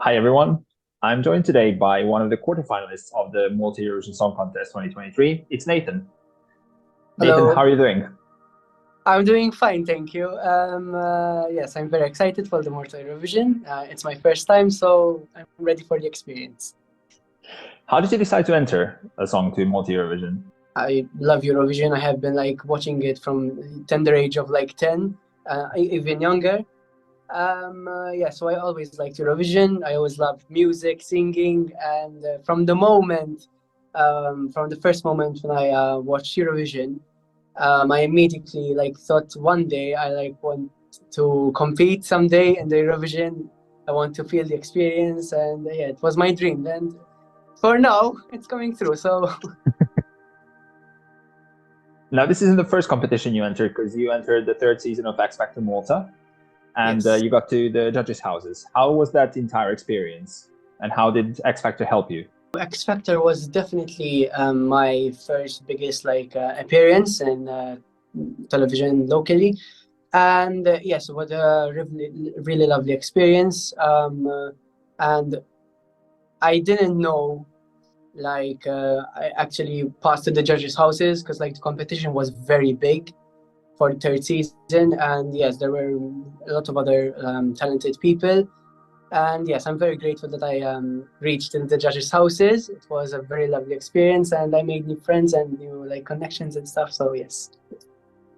Hi everyone. I'm joined today by one of the quarterfinalists of the Malta Eurovision Song Contest 2023. It's Nathan. Nathan, how Hello, are you doing? I'm doing fine, thank you. Yes, I'm very excited for the Malta Eurovision. It's my first time, so I'm ready for the experience. How did you decide to enter a song to Malta Eurovision? I love Eurovision. I have been watching it from tender age of 10, even younger. Yeah, so I always liked Eurovision. I always loved music, singing, and from the first moment when I watched Eurovision, I immediately thought one day I want to compete someday in the Eurovision. I want to feel the experience, and yeah, it was my dream. And for now, it's coming through. So Now, this isn't the first competition you entered because you entered the third season of X Factor Malta and yes, you got to the judges' houses. How was that entire experience and how did X Factor help you? X Factor was definitely my first biggest appearance in television locally, and yes, it was a really lovely experience. And I didn't know I actually passed to the judges' houses because the competition was very big for the third season, and yes, there were a lot of other talented people. And yes, I'm very grateful that I reached in the judges' houses. It was a very lovely experience, and I made new friends and new connections and stuff. So yes.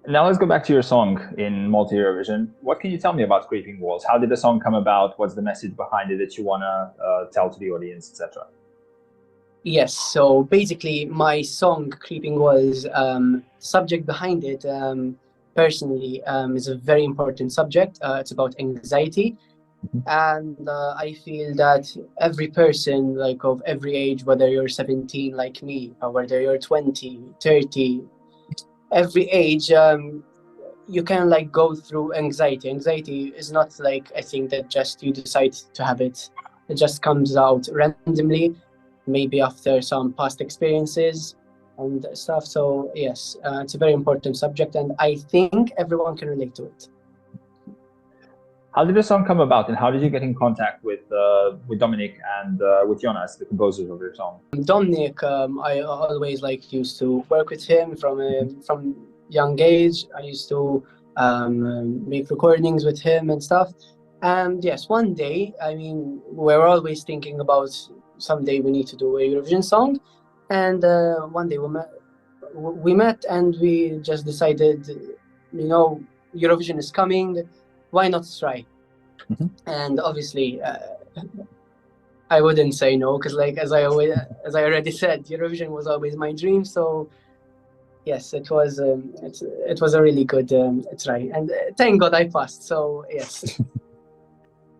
Now let's go back to your song in Malta Eurovision. What can you tell me about Creeping Walls? How did the song come about? What's the message behind it that you want to tell to the audience, etc.? Yes, so basically my song Creeping was subject behind it personally is a very important subject. It's about anxiety, and I feel that every person of every age, whether you're 17 like me or whether you're 20, 30, every age, you can go through anxiety. Anxiety is not a thing that just you decide to have it. It just comes out randomly, maybe after some past experiences and stuff. So yes, it's a very important subject, and I think everyone can relate to it. How did the song come about, and how did you get in contact with Dominic and with Jonas, the composers of your song? Dominic, I always used to work with him from young age. I used to make recordings with him and stuff. And yes, one day, I mean, we're always thinking about someday we need to do a Eurovision song. And one day we met and we just decided, Eurovision is coming. Why not try? Mhm. And obviously, I wouldn't say no because, as I already said, Eurovision was always my dream. So yes, it was a really good try, and thank God I passed. So yes.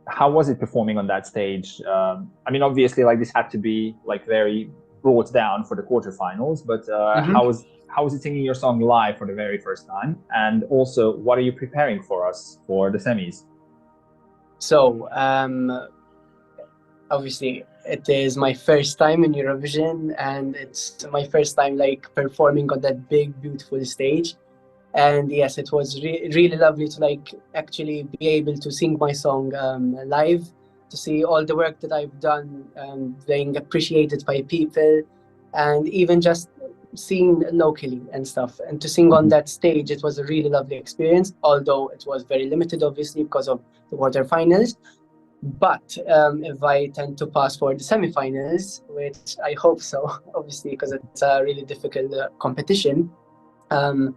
How was it performing on that stage? I mean, obviously, this had to be very brought down for the quarterfinals, but Mhm. how was it singing your song live for the very first time? And also, what are you preparing for us for the semis? So obviously, it is my first time in Eurovision, and it's my first time performing on that big, beautiful stage. And yes, it was really lovely to actually be able to sing my song live, to see all the work that I've done being appreciated by people, and even just seen locally and stuff. And to sing on Mhm. that stage, it was a really lovely experience, although it was very limited, obviously, because of the quarterfinals. But if I tend to pass for the semifinals, which I hope so, obviously, because it's a really difficult competition. Um,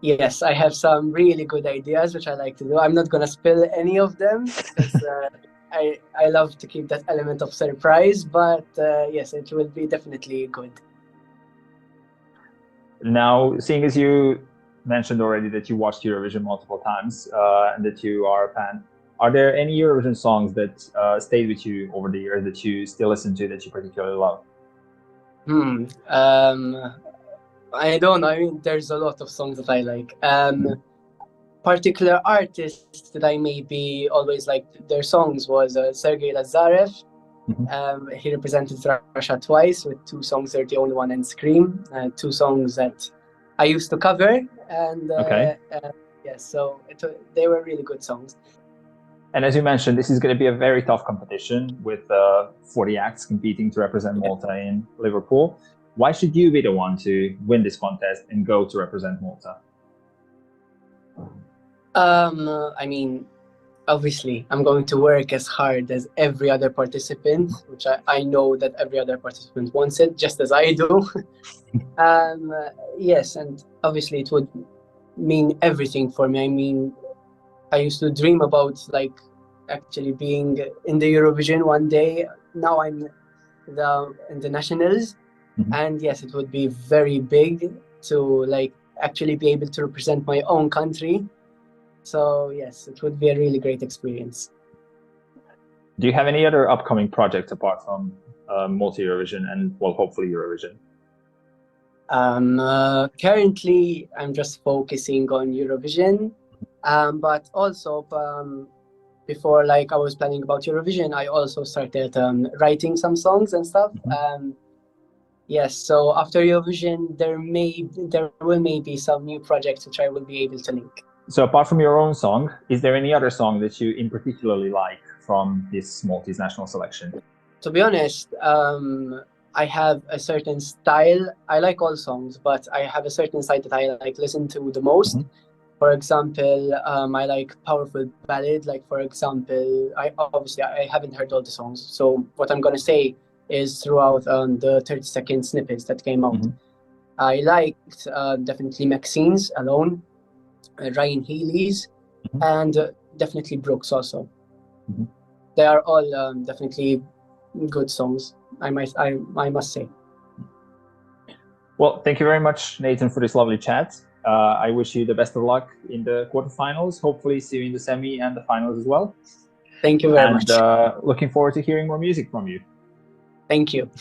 Yes, I have some really good ideas which I like to do. I'm not gonna spill any of them because I love to keep that element of surprise. But yes, it will be definitely good. Now, seeing as you mentioned already that you watched Eurovision multiple times and that you are a fan, are there any Eurovision songs that stayed with you over the years that you still listen to that you particularly love? Hmm. I don't know. I mean, there's a lot of songs that I like. Particular artists that I maybe always liked their songs was Sergei Lazarev. Mhm. He represented Russia twice with two songs, 30 Only One and Scream, two songs that I used to cover. And Okay. yes, so they were really good songs. And as you mentioned, this is going to be a very tough competition with 40 acts competing to represent Malta in Liverpool. Why should you be the one to win this contest and go to represent Malta? I mean, obviously, I'm going to work as hard as every other participant, which I know that every other participant wants it, just as I do. Yes, and obviously it would mean everything for me. I mean, I used to dream about like actually being in the Eurovision one day. Now I'm in the nationals, and yes, it would be very big to like actually be able to represent my own country. So yes, it would be a really great experience. Do you have any other upcoming projects apart from Malta Eurovision and, well, hopefully Eurovision? Currently, I'm just focusing on Eurovision, but also before, like I was planning about Eurovision, I also started writing some songs and stuff. Yes, so after Eurovision, there will maybe some new projects which I will be able to link. So apart from your own song, is there any other song that you in particularly like from this Maltese national selection? To be honest, I have a certain style. I like all songs, but I have a certain style that I like listen to the most. For example, I like powerful ballad. Like for example, I haven't heard all the songs. So what I'm gonna say is throughout the 30-second snippets that came out. I liked definitely Maxine's Alone, Ryan Healy's, and definitely Brooks also. They are all definitely good songs, I must say. Well, thank you very much, Nathan, for this lovely chat. I wish you the best of luck in the quarterfinals. Hopefully see you in the semi and the finals as well. Thank you very much. And looking forward to hearing more music from you. Thank you.